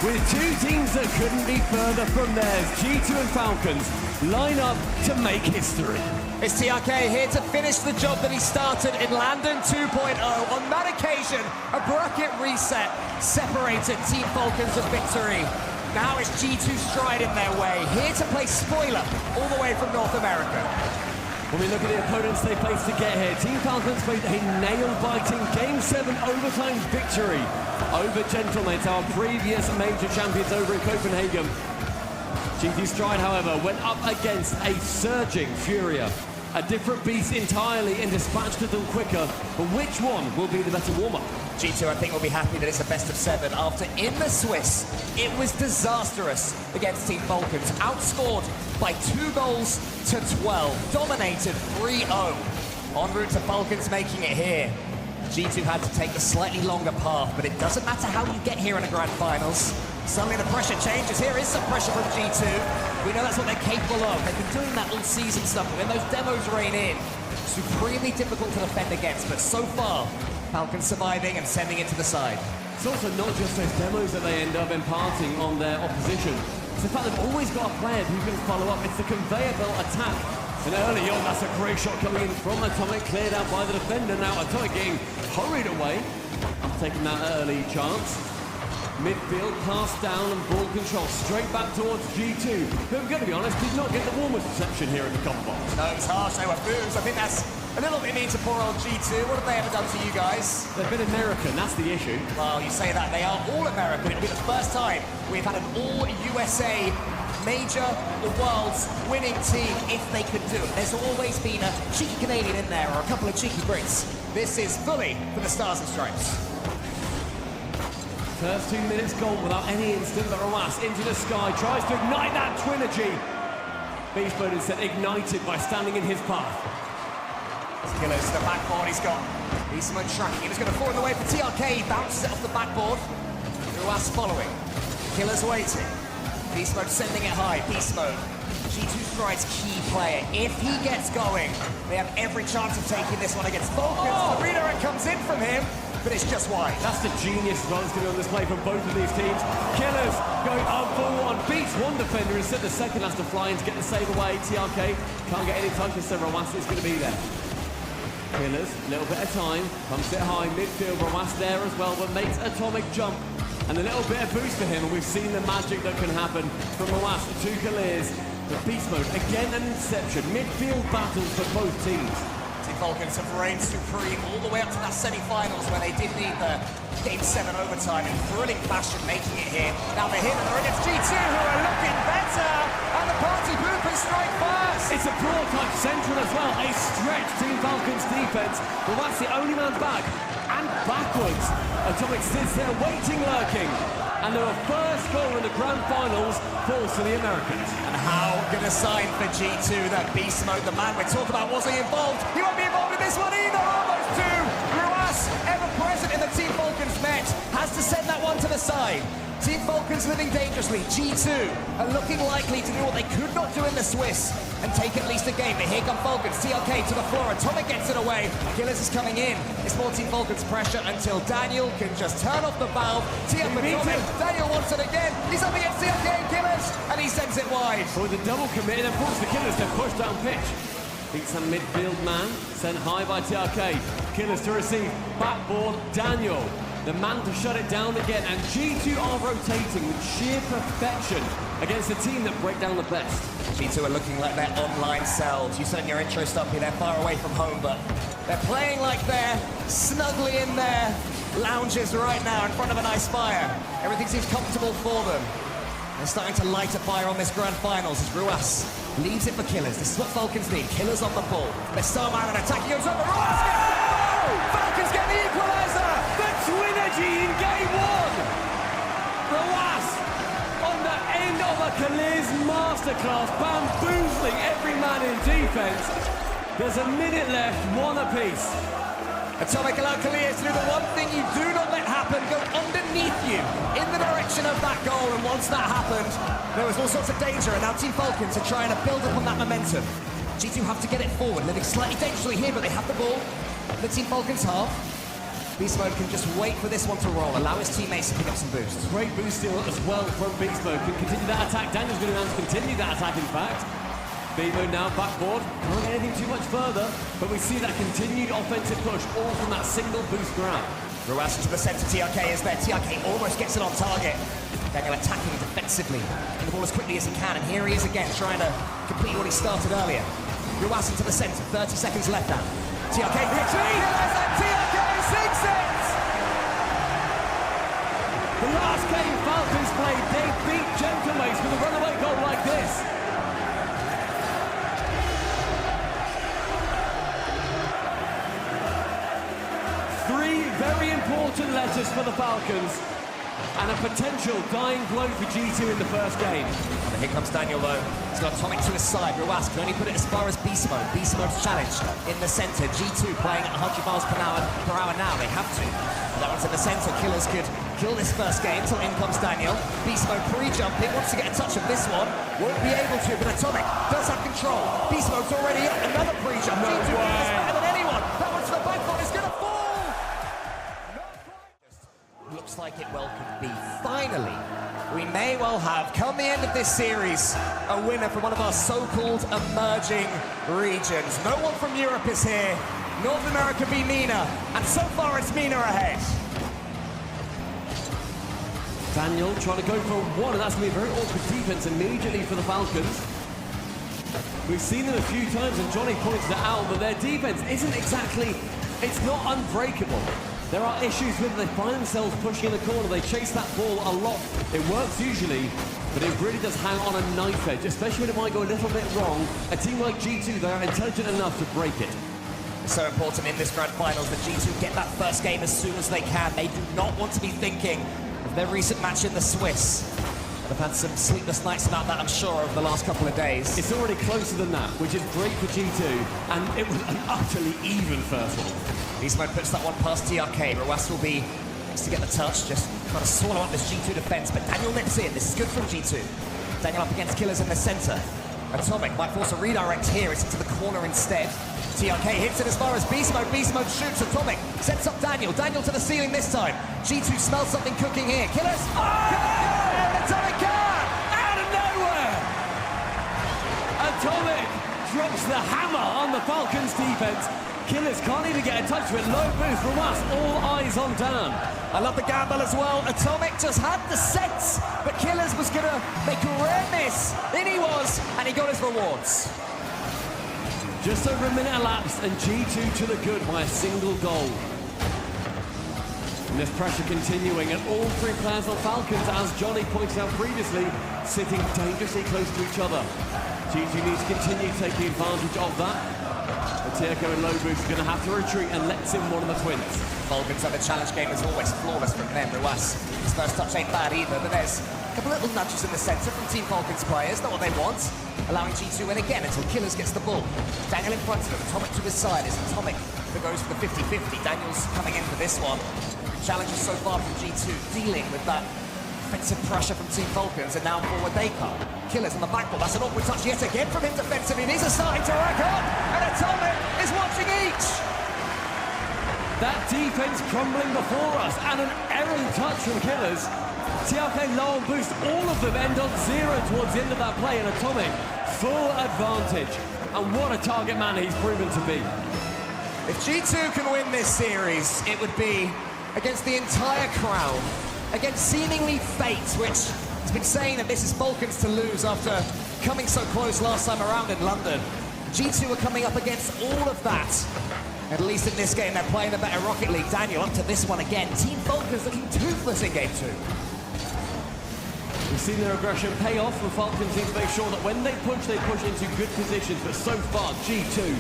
With two teams that couldn't be further from theirs, G2 and Falcons line up to make history. It's TRK here to finish the job that he started in Landon 2.0. On that occasion, a bracket reset separated Team Falcons of victory. Now it's G2 Stride in their way, here to play spoiler all the way from North America. When we look at the opponents they faced to get here, Team Falcons played a nail-biting Game 7 overtime victory over Gentlemates, our previous major champions over in Copenhagen. G2 Stride, however, went up against a surging Furia, a different beast entirely, and dispatched them quicker. But which one will be the better warm-up? G2, I think, will be happy that it's a best of 7 after in the Swiss, it was disastrous against Team Falcons, outscored by 2 goals to 12, dominated 3-0. En route to Falcons making it here. G2 had to take the slightly longer path, but it doesn't matter how you get here in the Grand Finals. Suddenly the pressure changes. Here is some pressure from G2. We know that's what they're capable of. They've been doing that all season stuff, but when those demos rain in, supremely difficult to defend against, but so far, Falcons surviving and sending it to the side. It's also not just those demos that they end up imparting on their opposition. It's the fact they've always got a player who can follow up. It's the conveyor belt attack. And early on, that's a great shot coming in from Atomic, cleared out by the defender. Now Atomic getting hurried away, taking that early chance. Midfield, pass down and ball control straight back towards G2. But I'm going to be honest, did not get the warmest reception here in the comp box. No, it was harsh, they were boos. I think that's a little bit mean to poor old G2. What have they ever done to you guys? They've been American, that's the issue. Well, you say that, they are all American. It'll be the first time we've had an all USA major or world's winning team if they could do it. There's always been a cheeky Canadian in there or a couple of cheeky Brits. This is fully for the Stars and Stripes. First 2 minutes goal without any instant, but Ramas into the sky, tries to ignite that Twinergy. Beast Mode instead ignited by standing in his path. Killers to the backboard, he's got Beast Mode tracking. He's going to fall in the way for TRK, he bounces it off the backboard. Ruas following, Killers waiting. Beast Mode sending it high, Beast Mode. G2 Stride's key player. If he gets going, they have every chance of taking this one against Falcons. The redirect comes in from him, but it's just wide. That's the genius as well that's going to be on display from both of these teams. Killers going up for one, beats one defender, instead the second has to fly in to get the save away. TRK can't get any touch, instead Ramas is going to be there. Killers, a little bit of time, pumps it high, midfield, Ramas there as well, but makes Atomic jump. And a little bit of boost for him, and we've seen the magic that can happen from Ramas to Killers. The Beast Mode, again an interception, midfield battles for both teams. Team Falcons have reigned supreme all the way up to that semi-finals where they did need the Game 7 overtime in thrilling fashion, making it here. Now they're here and they're against G2 who are looking better, and the party poopers strike first. It's a broad type central as well, a stretch Team Falcons defense. Well, that's the only man back and backwards. Atomic sits there waiting, lurking. And their first goal in the Grand Finals falls to the Americans. And how good a sign for G2 that Beast Mode, the man we're talking about, wasn't involved. He won't be involved in this one either, almost two. Ruas, ever present in the Team Falcons match, has to send that one to the side. Team Falcons living dangerously. G2 are looking likely to do what they could not do in the Swiss and take at least a game. But here come Falcons, TRK to the floor, Atomic gets it away. Killers is coming in. It's more Team Falcons pressure until Daniel can just turn off the valve. Tee up Atomic, Daniel wants it again. He's up against TRK and Killers, and he sends it wide. With a double commit, and forces the Killers to push down pitch. Beats a midfield man, sent high by TRK. Killers to receive, backboard, Daniel. The man to shut it down again, and G2 are rotating with sheer perfection against a team that break down the best. G2 are looking like their online selves. You said in your intro, Stumpy, they're far away from home, but they're playing like they're snugly in their lounges right now in front of a nice fire. Everything seems comfortable for them. They're starting to light a fire on this Grand Finals as Ruas leaves it for Killers. This is what Falcons need. Killers on the ball. Their star man and attacking goes over. Ruas gets the goal! Falcons get the equalizer! The Twinergy in Game 1! Ruas on the end of a Killers masterclass, bamboozling every man in defense. There's a minute left, one apiece. Atomic allowed Kalias to do the one thing you do not let happen, go underneath you in the direction of that goal, and once that happened, there was all sorts of danger, and now Team Falcons are trying to build upon that momentum. G2 have to get it forward, living slightly dangerously here, but they have the ball. The Team Falcons half. Beast Mode can just wait for this one to roll, allow his teammates to pick up some boosts. Great boost steal as well from Beast Mode. Can continue that attack. Daniel's going to continue that attack, in fact. Beast Mode now backboard. Can't get anything too much further, but we see that continued offensive push, all from that single boost grab. Ruas to the center, TRK is there. TRK almost gets it on target. Daniel attacking defensively, getting the ball as quickly as he can, and here he is again, trying to complete what he started earlier. Ruas into the center, 30 seconds left now. TRK victory! TRK sinks it! The last game Falcons played, they beat Gen.G with a runaway goal like this. Three very important letters for the Falcons, and a potential dying blow for G2 in the first game. And here comes Daniel though. He's got Atomic to his side. Ruas can only put it as far as Beast Mode. Beast Mode's challenged in the center. G2 playing at 100 miles per hour now. They have to. And that one's in the center. Killers could kill this first game until in comes Daniel. Beast Mode pre-jumping. Wants to get a touch of this one. Won't be able to, but Atomic does have control. Beast Mode's already up. Another pre-jump. No G2 way. is better than anyone. That one's to the back foot. It's going to fall. Looks like it well could be. Finally, we may well have, come the end of this series, a winner from one of our so-called emerging regions. No one from Europe is here. North America beat MENA, and so far it's MENA ahead. Daniel trying to go for one, and that's going to be a very awkward defense immediately for the Falcons. We've seen them a few times, and Johnny pointed it out, but their defense isn't exactly, it's not unbreakable. There are issues with they find themselves pushing in the corner. They chase that ball a lot. It works usually, but it really does hang on a knife edge, especially when it might go a little bit wrong. A team like G2, they are intelligent enough to break it. It's so important in this grand finals that G2 get that first game as soon as they can. They do not want to be thinking of their recent match in the Swiss. They've had some sleepless nights about that, I'm sure, over the last couple of days. It's already closer than that, which is great for G2, and it was an utterly even first one. Beast Mode puts that one past TRK. Ruas will be next to get the touch, just trying to swallow up this G2 defense, but Daniel nips in. This is good from G2. Daniel up against Killers in the center. Atomic might force a redirect here. It's into the corner instead. TRK hits it as far as Beast Mode. Beast Mode shoots. Atomic sets up Daniel. Daniel to the ceiling this time. G2 smells something cooking here. Killers! Oh! Atomic can! Out of nowhere! Atomic drops the hammer on the Falcons defense. Killers can't even get a touch with low boost from us. All eyes on Dan. I love the gamble as well. Atomic just had the sense, but Killers was going to make a rare miss. In he was, and he got his rewards. Just over a minute elapsed, and G2 to the good by a single goal. And this pressure continuing, and all three players on Falcons, as Johnny pointed out previously, sitting dangerously close to each other. G2 needs to continue taking advantage of that. TRK and low boost is going to have to retreat and lets in one of the twins. Falcons have a challenge game as always flawless from them. Ruas, his first touch ain't bad either, but there's a couple little nudges in the centre from Team Falcons players, not what they want. Allowing G2 in again until Killers gets the ball. Daniel in front of him, Atomic to his side. It's Atomic that goes for the 50-50. Daniel's coming in for this one. Challenges so far from G2, dealing with that offensive pressure from Team Falcons, and now forward they come. Killers on the back ball. That's an awkward touch yet again from him defensively. These are starting to rack up, and Atomic is watching each. That defense crumbling before us, and an errant touch from Killers. TRK low on boost, all of them end on zero towards the end of that play, and Atomic full advantage. And what a target man he's proven to be. If G2 can win this series, it would be against the entire crowd, against seemingly fate, which has been saying that this is Falcons to lose after coming so close last time around in London. G2 are coming up against all of that. At least in this game, they're playing the better Rocket League. Daniel up to this one again. Team Falcons looking toothless in game 2. We've seen their aggression pay off, and Falcons need to make sure that when they push into good positions. But so far, G2,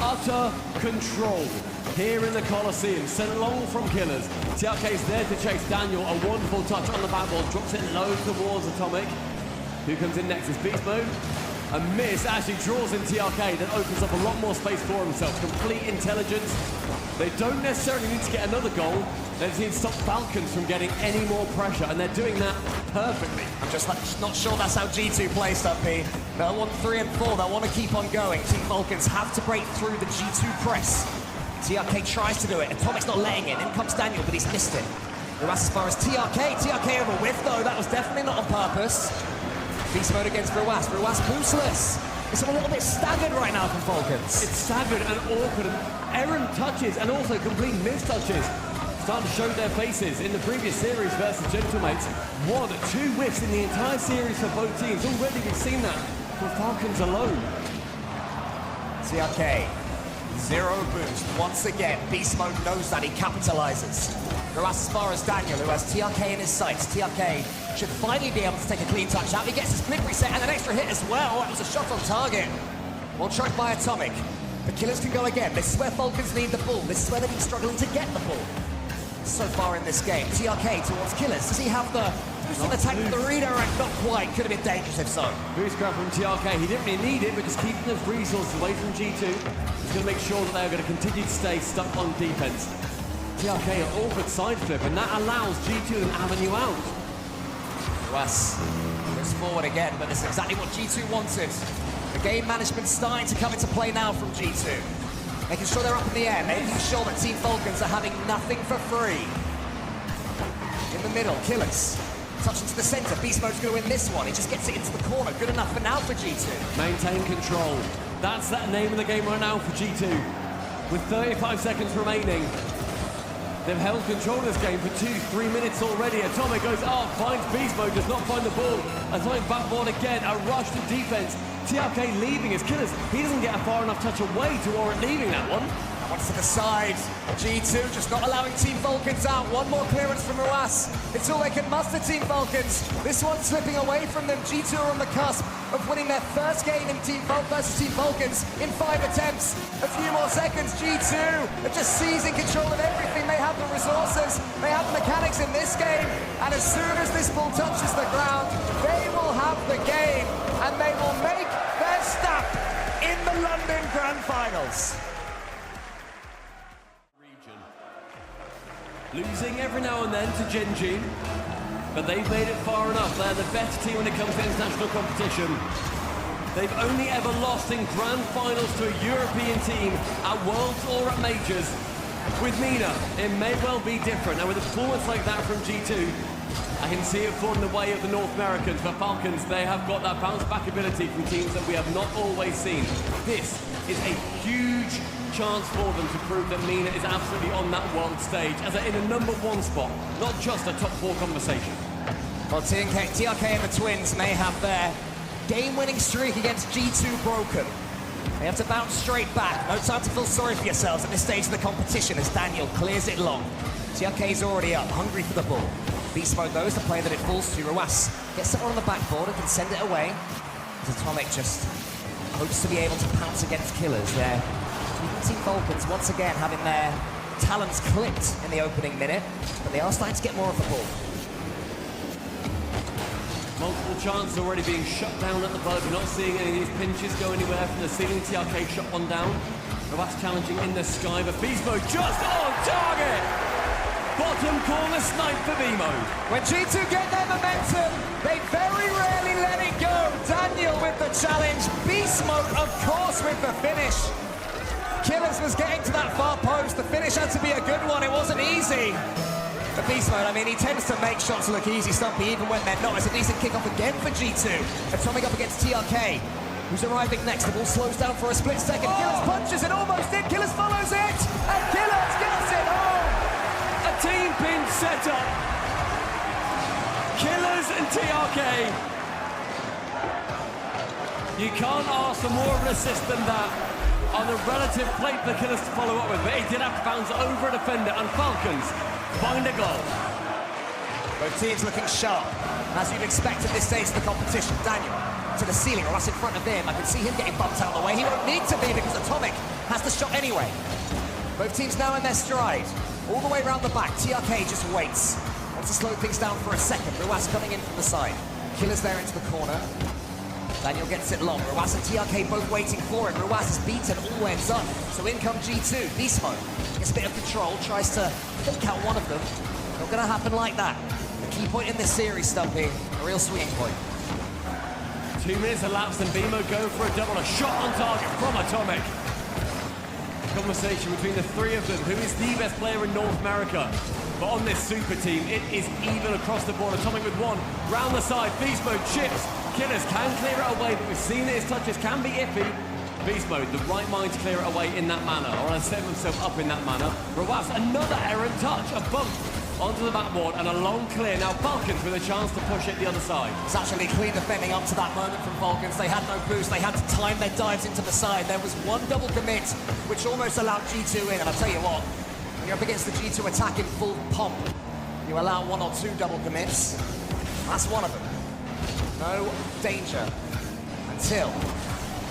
utter control here in the Coliseum. Sent along from Killers. TRK is there to chase Daniel. A wonderful touch on the back ball. Drops it low towards Atomic. Who comes in next is Beast Mode. A miss actually draws in TRK, that opens up a lot more space for himself. Complete intelligence. They don't necessarily need to get another goal. They just need to stop Falcons from getting any more pressure, and they're doing that perfectly. I'm just not sure that's how G2 play, Stumpy. They'll want 3 and 4. They'll want to keep on going. Team Falcons have to break through the G2 press. TRK tries to do it, Atomic's not letting it. In comes Daniel, but he's missed it. Ruas as far as TRK. TRK over whiff, though. That was definitely not on purpose. Beast mode against Ruas. Ruas boostless. It's a little bit staggered right now from Falcons. It's staggered and awkward, and errant touches and also complete mistouches starting to show their faces. In the previous series versus Gentlemates, 1-2 whiffs in the entire series for both teams. Already we've seen that from Falcons alone. TRK, 0 boost. Once again, Beast Mode knows that, he capitalizes. Ruas as far as Daniel, who has TRK in his sights. TRK should finally be able to take a clean touch out. He gets his blink reset and an extra hit as well. That was a shot on target. Well choked by Atomic. The Killers can go again. This is where Falcons need the ball. This is where they've been struggling to get the ball so far in this game. TRK towards Killers. Does he have the boost on attack with the redirect? Not quite. Could have been dangerous if so. Boost grab from TRK. He didn't really need it, but just keeping those resources away from G2. He's going to make sure that they're going to continue to stay stuck on defense. TRK an awkward side flip, and that allows G2 an avenue out. Ruas goes forward again, but this is exactly what G2 wanted. The game management starting to come into play now from G2. Making sure they're up in the air, making sure that Team Falcons are having nothing for free. In the middle, Killers. Touching to the center, Beast Mode's going to win this one. He just gets it into the corner. Good enough for now for G2. Maintain control. That's that name of the game right now for G2. With 35 seconds remaining. They've held control of this game for 2-3 minutes already. Atomic goes up, finds Beast Mode, does not find the ball. Atomic backboard again, a rush to defense. TRK leaving his Killers. He doesn't get a far enough touch away to warrant leaving that one. Once to the side, G2 just not allowing Team Falcons out. One more clearance from Ruas. It's all they can muster, Team Falcons. This one's slipping away from them. G2 are on the cusp of winning their first game in Team versus Team Falcons in 5 attempts. A few more seconds, G2 are just seizing control of everything. They have the resources, they have the mechanics in this game, and as soon as this ball touches the ground, they will have the game, and they will make their stop in the London Grand Finals. Losing every now and then to Gen.G, but they've made it far enough. They're the better team when it comes to international competition. They've only ever lost in grand finals to a European team at Worlds or at Majors. With Mina, it may well be different, and with a performance like that from G2, I can see it falling the way of the North Americans. For Falcons, they have got that bounce-back ability from teams that we have not always seen. This is a huge chance for them to prove that Mina is absolutely on that world stage as in a #1 spot, not just a top 4 conversation. Well, TRK and the Twins may have their game-winning streak against G2 broken. They have to bounce straight back. No time to feel sorry for yourselves at this stage of the competition as Daniel clears it long. TRK's already up, hungry for the ball. Beast Mode, though, is the player that it falls to. Ruas gets someone on the backboard and can send it away. As Atomic just hopes to be able to pounce against Killers there. Team Falcons once again having their talents clipped in the opening minute, but they are starting to get more of the ball. Multiple chances already being shut down at the buzz. We're not seeing any of these pinches go anywhere from the ceiling. TRK shot one down. Ruas challenging in the sky, but Beast Mode just on target! Bottom corner snipe for B-Mode. When G2 get their momentum, they very rarely let it go. Daniel with the challenge. Beast Mode, of course, with the finish. Killers was getting to that far post. The finish had to be a good one. It wasn't easy. The Beast Mode, I mean, he tends to make shots look easy, Stumpy, even when they're not. It's a decent kickoff again for G2. Atomic up against TRK, who's arriving next. The ball slows down for a split second. Killers punches it, almost in. Killers follows it, and Killers gets it home. A team pin set up. Killers and TRK. You can't ask for more of an assist than that. On a relative plate for Killers to follow up with, but he did have to bounce over a defender, and Falcons find a goal. Both teams looking sharp, as you'd expect at this stage of the competition. Daniel to the ceiling, or us in front of him. I can see him getting bumped out of the way. He won't need to be because Atomic has the shot anyway. Both teams now in their stride, all the way around the back. TRK just waits, wants to slow things down for a second. Ruas coming in from the side. Killers there into the corner. Daniel gets it long. Ruas and TRK both waiting for him. Ruas is beaten, all ends up. So in come G2. Beast Mode gets a bit of control, tries to fake out one of them. Not going to happen like that. The key point in this series, Stumpy, a real swinging point. 2 minutes elapsed and B-Mode going for a double. A shot on target from Atomic. conversation between the three of them. Who is the best player in North America? But on this super team, it is even across the board. Atomic with one, round the side, Beast Mode, chips. Killers can clear it away, but we've seen that his touches can be iffy. Beast Mode, the right mind to clear it away in that manner, or set himself up in that manner. Rawas, another errant touch, a bump onto the backboard, and a long clear. Now Falcons with a chance to push it the other side. It's actually clean defending up to that moment from Falcons. They had no boost, they had to time their dives into the side. There was one double commit, which almost allowed G2 in, and I'll tell you what, when you're up against the G2 attack in full pomp, you allow one or two double commits. That's one of them. No danger until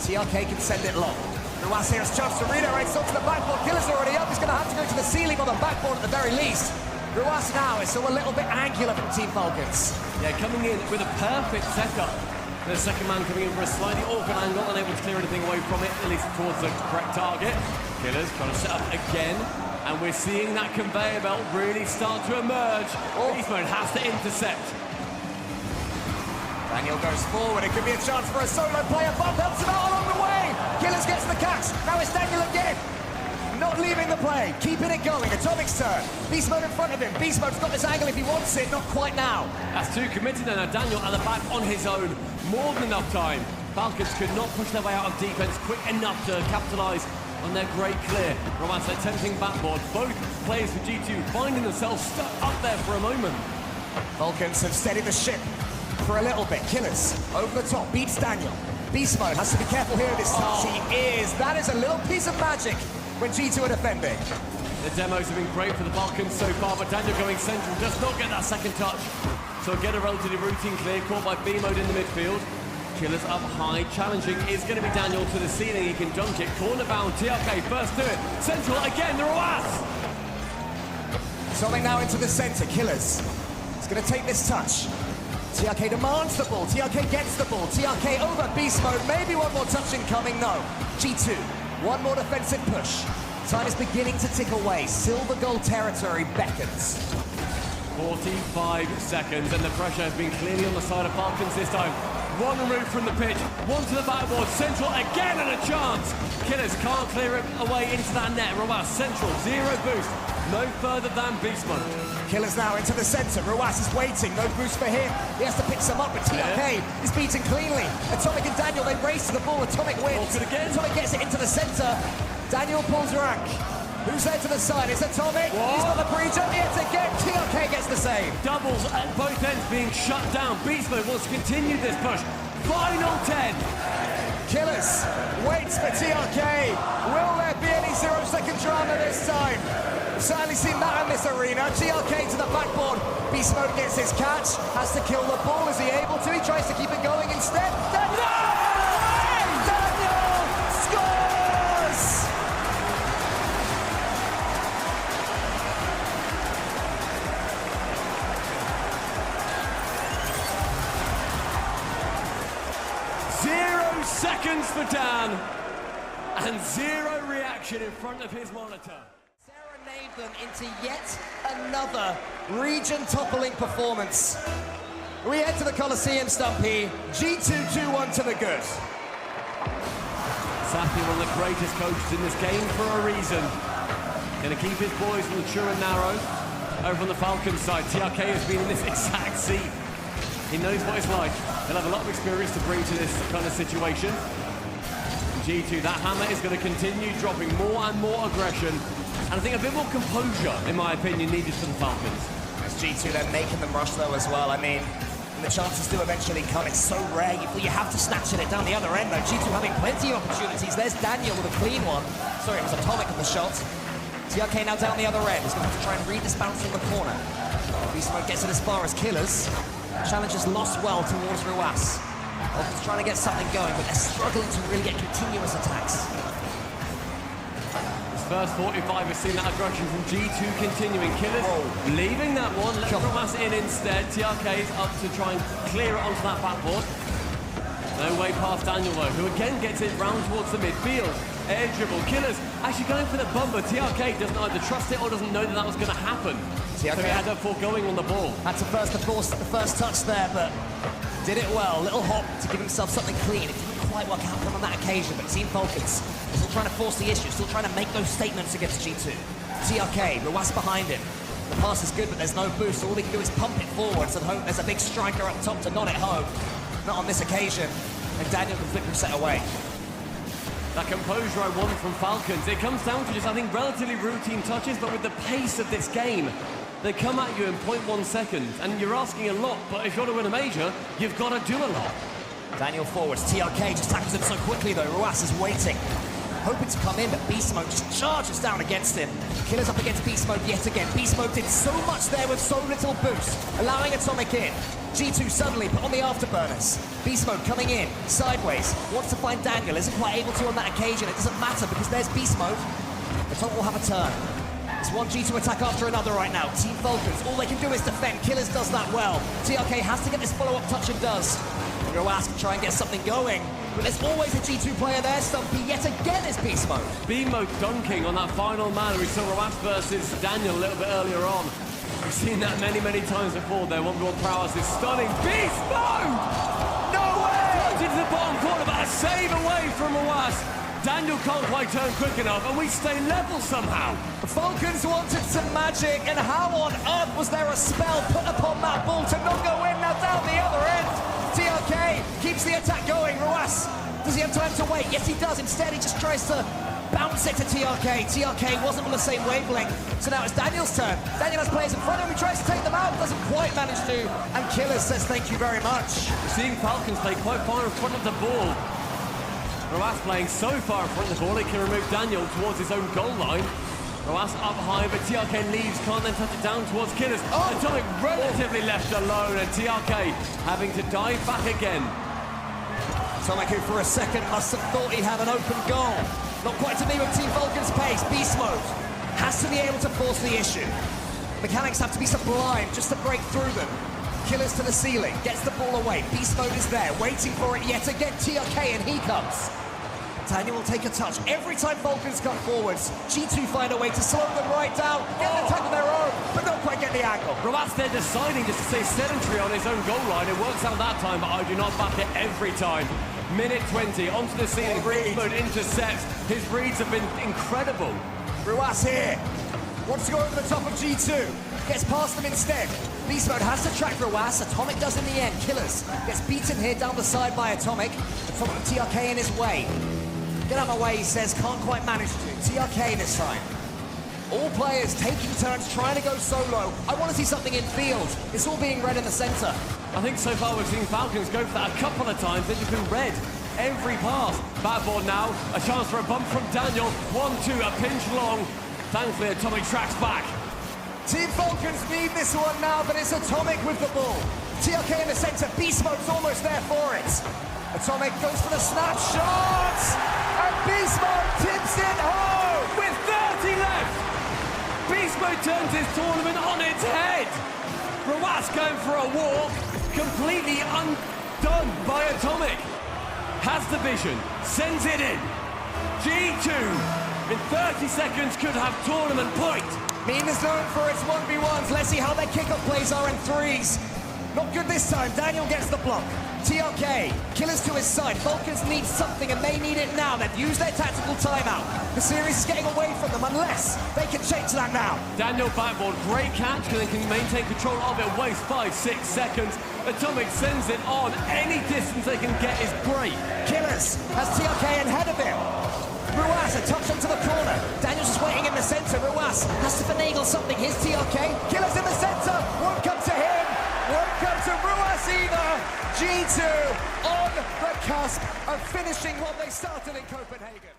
TRK can send it long. Ruas here has a chance to redirect onto the backboard. Killer's already up. He's going to have to go to the ceiling on the backboard at the very least. Ruas now is still a little bit angular from Team Falcons. Yeah, coming in with a perfect setup. The second man coming in for a slightly awkward angle, unable to clear anything away from it, at least towards the correct target. Killers trying to set up again, and we're seeing that conveyor belt really start to emerge. Beast Mode has to intercept. Daniel goes forward, it could be a chance for a solo player. Bob helps him out along the way. Killers gets the catch, now it's Daniel again. Not leaving the play, keeping it going. Atomic's turn. Beast Mode in front of him. Beast Mode's got this angle if he wants it, not quite now. That's two committed now. Daniel at the back on his own. More than enough time. Falcons could not push their way out of defense quick enough to capitalize on their great clear. Romance, they're tempting backboard. Both players for G2 finding themselves stuck up there for a moment. Falcons have steadied the ship for a little bit. Killers over the top, beats Daniel. Beast Mode has to be careful here this touch. He is. That is a little piece of magic when G2 are defending. The demos have been great for the Falcons so far, but Daniel going central does not get that second touch. So get a relatively routine clear, caught by B-Mode in the midfield. Killers up high, challenging is going to be Daniel to the ceiling. He can dunk it, corner bound, TRK first to it. Central again, the Ruas! Something now into the center, Killers. He's going to take this touch. TRK demands the ball, TRK gets the ball, TRK over Beast Mode, maybe one more touch incoming, no. G2, one more defensive push. Time is beginning to tick away, silver gold territory beckons. 45 seconds, and the pressure has been clearly on the side of Falcons this time. One removed from the pitch, one to the backboard, Central again and a chance! Killers can't clear it away into that net. Ruas, Central, zero boost, no further than Beast Mode. Killers now into the center, Ruas is waiting, no boost for him. He has to pick some up, but TRK is beaten cleanly. Atomic and Daniel, they race to the ball, Atomic wins. Atomic gets it into the center, Daniel pulls rank. Who's there to the side? It's Atomic. What? He's got the pre-jump yet again. TRK gets the save. Doubles at both ends being shut down. Beast Mode wants to continue this push. Final 10. Killers waits for TRK. Will there be any 0-second drama this time? We've certainly seen that in this arena. TRK to the backboard. Beast Mode gets his catch. Has to kill the ball. Is he able to? He tries to keep it going instead. Daniel scores! 0 seconds for Dan, and zero reaction in front of his monitor. Serenade them into yet another region-toppling performance. We head to the Coliseum, Stumpy. G2 2-1 to the good. Safi, one of the greatest coaches in this game for a reason. Going to keep his boys from the true and narrow. Over on the Falcons side, TRK has been in this exact seat. He knows what it's like. He'll have a lot of experience to bring to this kind of situation. G2, that hammer is going to continue dropping more and more aggression. And I think a bit more composure, in my opinion, needed for the Falcons. As G2, they're making them rush though as well. I mean, and the chances do eventually come. It's so rare. You have to snatch it down the other end though. G2 having plenty of opportunities. There's Daniel with a clean one. Sorry, it was Atomic on the shot. TRK now down the other end. He's going to have to try and read this bounce from the corner. Beast Mode gets it as far as Killers. Challengers lost well towards Ruas. Falcons trying to get something going, but they're struggling to really get continuous attacks. This first 45 has seen that aggression from G2 continuing. Killers leaving that one, let Ruas in instead. TRK is up to try and clear it onto that backboard. No way past Daniel though, who again gets it round towards the midfield. Air dribble. Killers actually going for the bumper. TRK doesn't either trust it or doesn't know that that was going to happen. TRK. So he had a foregoing on the ball. Had to force the first touch there, but did it well. Little hop to give himself something clean. It didn't quite what happened on that occasion, but Team Falcons still trying to force the issue, still trying to make those statements against G2. TRK, Ruas behind him. The pass is good, but there's no boost, so all he can do is pump it forward, so there's a big striker up top to nod it home. Not on this occasion, and Daniel can flip reset away. That composure I want from Falcons, it comes down to just, I think, relatively routine touches, but with the pace of this game, they come at you in 0.1 seconds, and you're asking a lot, but if you want to win a major, you've got to do a lot. Daniel forwards, TRK just tackles him so quickly though, Ruas is waiting. Hoping to come in, but Beast Mode just charges down against him. Killer's up against Beast Mode yet again. Beast Mode did so much there with so little boost, allowing Atomic in. G2 suddenly put on the afterburners. Beast Mode coming in, sideways, wants to find Daniel, isn't quite able to on that occasion. It doesn't matter because there's Beast Mode. Atomic will have a turn. It's one G2 attack after another right now. Team Falcons, all they can do is defend. Killers does that well. TRK has to get this follow-up touch and does. Ruas can try and get something going, but there's always a G2 player there. Stumpy yet again is Beast Mode. Beast Mode dunking on that final man. We saw Ruas versus Daniel a little bit earlier on. We've seen that many, many times before. Their one-on-one prowess is stunning. Beast Mode! No way! Into the bottom corner, but a save away from Ruas. Daniel can't quite turn quick enough, and we stay level somehow. The Falcons wanted some magic, and how on earth was there a spell put upon that ball to not go in? Now down the other end. TRK keeps the attack going. Ruas, does he have time to wait? Yes, he does. Instead, he just tries to bounce it to TRK. TRK wasn't on the same wavelength, so now it's Daniel's turn. Daniel has players in front of him. He tries to take them out, doesn't quite manage to, and Killer says thank you very much. We're seeing Falcons play quite far in front of the ball. Ruas playing so far in front of the ball, he can remove Daniel towards his own goal line. Ruas up high, but TRK leaves, can't then touch it down towards Killers. Atomic relatively left alone, and TRK having to dive back again. Atomic, who for a second must have thought he had an open goal. Not quite to me with Team Falcon's pace. Beast Mode has to be able to force the issue. Mechanics have to be sublime just to break through them. Killers to the ceiling, gets the ball away. Beast Mode is there, waiting for it yet again. TRK, and he comes. Daniel will take a touch. Every time Falcons come forwards, G2 find a way to slow them right down, get the attack on their own, but don't quite get the angle. Ruas there deciding just to stay sedentary on his own goal line. It works out that time, but I do not back it every time. Minute 20, onto the ceiling, Beast Mode intercepts. His reads have been incredible. Ruas here, wants to go over the top of G2, gets past them instead. Beast Mode has to track Ruas, Atomic does in the end. Killers gets beaten here down the side by Atomic. Atomic with TRK in his way. Get out of my way, he says, can't quite manage to. TRK this time. All players taking turns, trying to go solo. I want to see something in field. It's all being red in the center. I think so far we've seen Falcons go for that a couple of times. They've just been red every pass. Backboard now, a chance for a bump from Daniel. 1-2, a pinch long. Thankfully, Atomic tracks back. Team Falcons need this one now, but it's Atomic with the ball. TRK in the center, Beast Mode's almost there for it. Atomic goes for the snapshot, and Beast Mode tips it home! With 30 left, Beast Mode turns his tournament on its head. Ruas going for a walk, completely undone by Atomic. Has the vision, sends it in. G2, in 30 seconds, could have tournament point. Meme is known for its 1v1s. Let's see how their kickoff plays are in threes. Not good this time. Daniel gets the block. TRK, Killers to his side. Falcons need something, and they need it now. They've used their tactical timeout. The series is getting away from them unless they can change that now. Daniel backboard, great catch, and can maintain control of it. Waste 5-6 seconds. Atomic sends it on. Any distance they can get is great. Killers has TRK ahead of him. Ruas, a touch onto the corner. Daniel's just waiting in the center. Ruas has to finagle something. Here's TRK. Killers in the center. Won't come to him. Won't come to Ruas either. G2 on the cusp of finishing what they started in Copenhagen.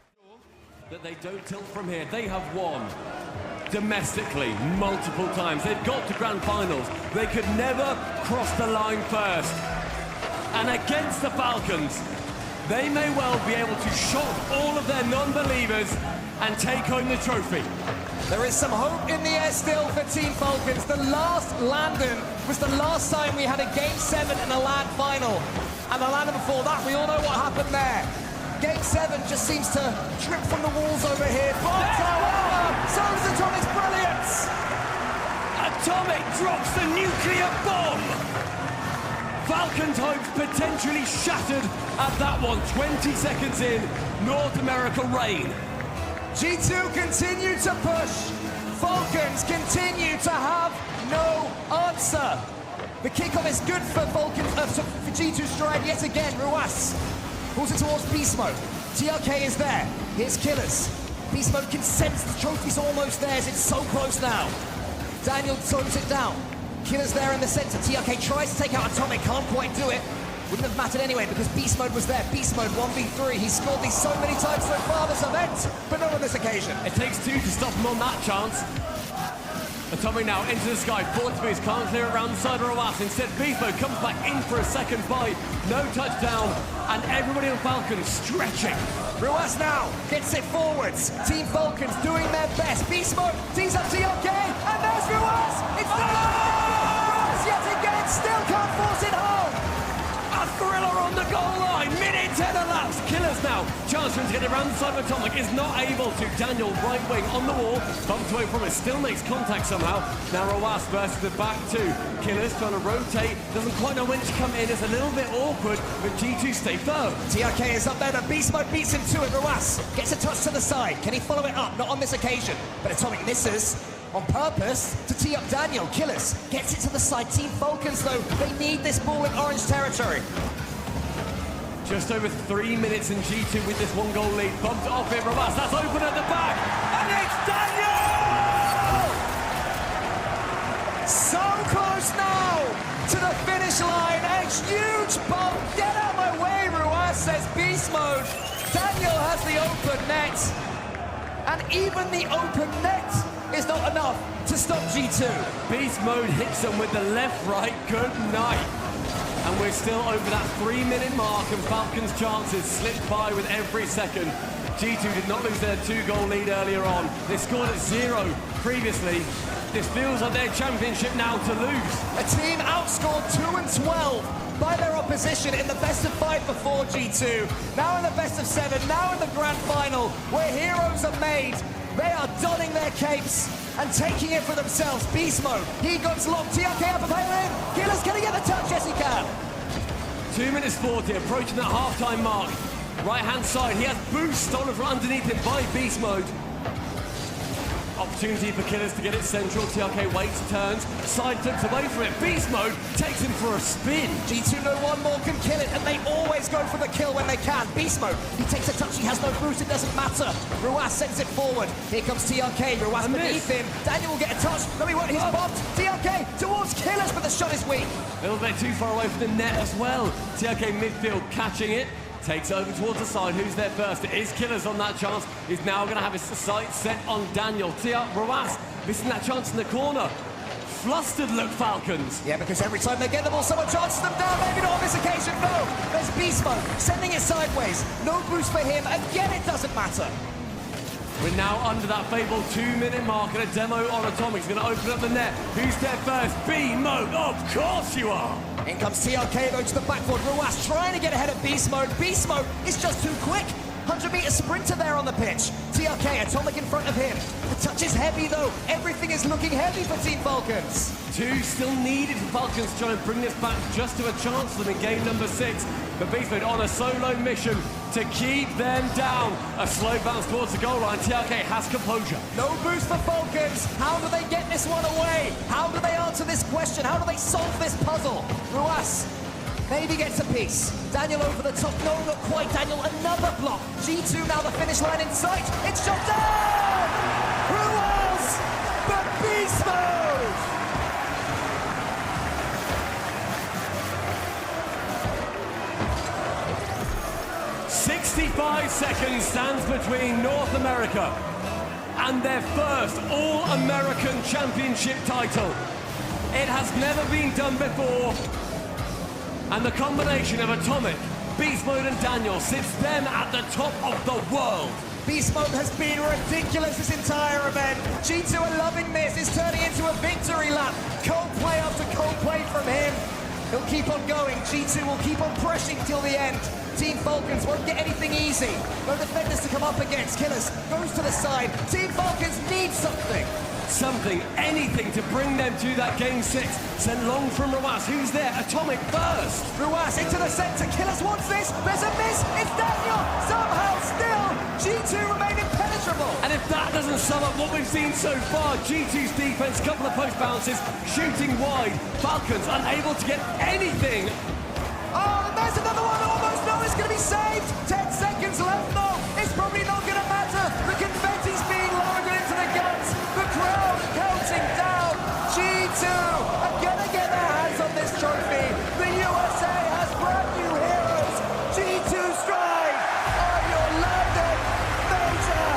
That they don't tilt from here. They have won domestically multiple times. They've got to grand finals. They could never cross the line first. And against the Falcons, they may well be able to shock all of their non-believers and take home the trophy. There is some hope in the air still for Team Falcons. The last London was the last time we had a Game 7 in a LAN final. And the London before that, we all know what happened there. Game 7 just seems to trip from the walls over here. But however, so is Atomic's brilliance. Atomic drops the nuclear bomb. Falcons' hopes potentially shattered at that one. 20 seconds in, North America reign. G2 continue to push. Falcons continue to have no answer. The kickoff is good for for G2 Stride yet again. Ruas pulls it towards Beast Mode. TRK is there. Here's Killers. Beast Mode can sense the trophy's almost theirs. It's so close now. Daniel slows it down. Killers there in the center. TRK tries to take out Atomic, can't quite do it. Wouldn't have mattered anyway because Beast Mode was there. Beast Mode 1v3. He's scored these so many times so far this event, but not on this occasion. It takes two to stop him on that chance. Atomic now into the sky. Forward boost, can't clear it around the side of Roas. Instead, Beast Mode comes back in for a second bite. No touchdown, and everybody on Falcons stretching. Ruas now gets it forwards. Team Falcons doing their best. Beast Mode tees up TRK, and there's Ruas! It's Ruas yet again, still can't force it home! A thriller on the goal line, minute 10 elapsed. Killers now, chance for him to get it around the side of Atomic, is not able to. Daniel, right wing on the wall, bumped away from it, still makes contact somehow. Now Roas versus the back two. Killers trying to rotate, doesn't quite know when to come in, it's a little bit awkward, but G2 stay firm. TRK is up there, but Beast Mode beats him to it. Roas gets a touch to the side. Can he follow it up? Not on this occasion, but Atomic misses. On purpose to tee up Daniel. Killers gets it to the side. Team Falcons, though, they need this ball in orange territory. Just over 3 minutes in G2 with this one goal lead. Bumped off it, Roas, that's open at the back, and it's Daniel! So close now to the finish line. A huge bump. Get out of my way, Ruas, says Beast Mode. Daniel has the open net, and even the open net is not enough to stop G2. Beast Mode hits them with the left-right, good night. And we're still over that 3-minute mark, and Falcons' chances slip by with every second. G2 did not lose their 2-goal lead earlier on. They scored at 0 previously. This feels like their championship now to lose. A team outscored 2 and 12 by their opposition in the best of 5 before G2. Now in the best of 7, now in the grand final, where heroes are made. They are donning their capes and taking it for themselves. Beast Mode, he goes long. TRK up a in. Killers, can he get the touch? Yes, he can. 2 minutes 40, approaching that half-time mark. Right-hand side, he has boost stolen from underneath him by Beast Mode. Opportunity for Killers to get it central. TRK waits, turns, side flips away from it. Beast Mode takes him for a spin. G2 know one more can kill it, and they always go for the kill when they can. Beast Mode, he takes a touch, he has no boost, it doesn't matter. Ruas sends it forward. Here comes TRK, Ruas beneath him. Daniel will get a touch, no he won't, he's bombed. TRK towards Killers, but the shot is weak. A little bit too far away from the net as well. TRK midfield catching it. Takes over towards the side. Who's there first? It is Killers on that chance. He's now going to have his sight set on Daniel. Ruas missing that chance in the corner. Flustered look, Falcons. Yeah, because every time they get the ball, someone chances them down. Maybe not on this occasion, no. There's Beast Mode sending it sideways. No boost for him. Again, it doesn't matter. We're now under that fabled 2-minute mark, and a demo on Atomic. He's going to open up the net. Who's there first? B-Mode. Of course you are. In comes TRK though to the backboard. Ruas trying to get ahead of Beast Mode. Beast Mode is just too quick. 100-meter sprinter there on the pitch. TRK, Atomic in front of him. The touch is heavy though. Everything is looking heavy for Team Falcons. 2 still needed for Falcons to try and bring this back just to a chance for them in game number 6. But Beast Mode on a solo mission to keep them down. A slow bounce towards the goal line. TRK has composure. No boost for Falcons. How do they get this one away? How do they answer this question? How do they solve this puzzle? Ruas maybe gets a piece. Daniel over the top. No, not quite. Daniel, another block. G2 now the finish line in sight. It's shot down! Ruas! But Beast Mode! "65 seconds stands between North America and their first All-American Championship title. It has never been done before, and the combination of Atomic, Beast Mode and Daniel sits them at the top of the world. Beast Mode has been ridiculous this entire event. G2 are loving this. It's turning into a victory lap. Cold play after cold play from him. He'll keep on going. G2 will keep on pressing till the end. Team Falcons won't get anything easy. No defenders to come up against. Killers goes to the side. Team Falcons need something. Something, anything to bring them to that game 6. Sent long from Ruas. Who's there? Atomic first. Ruas into the center. Killers wants this. There's a miss. It's Daniel. Somehow still G2 remain impenetrable. And if that doesn't sum up what we've seen so far, G2's defense, couple of post bounces, shooting wide. Falcons unable to get anything. Oh, and there's another one. Almost no, it's going to be saved. 10 seconds left though. It's probably not going to matter. The confetti's being lowered into the guns. The crowd counting down. G2 are going to get their hands on this trophy. The USA has brand new heroes. G2 Stride are your London Major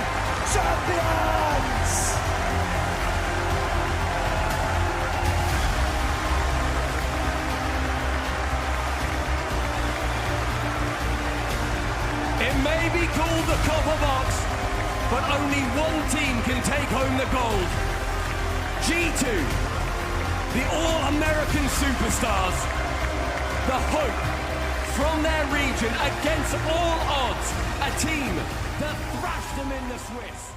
Champions. It may be called the copper box, but only one team can take home the gold. G2, the all-American superstars, the hope from their region against all odds, a team that thrashed them in the Swiss.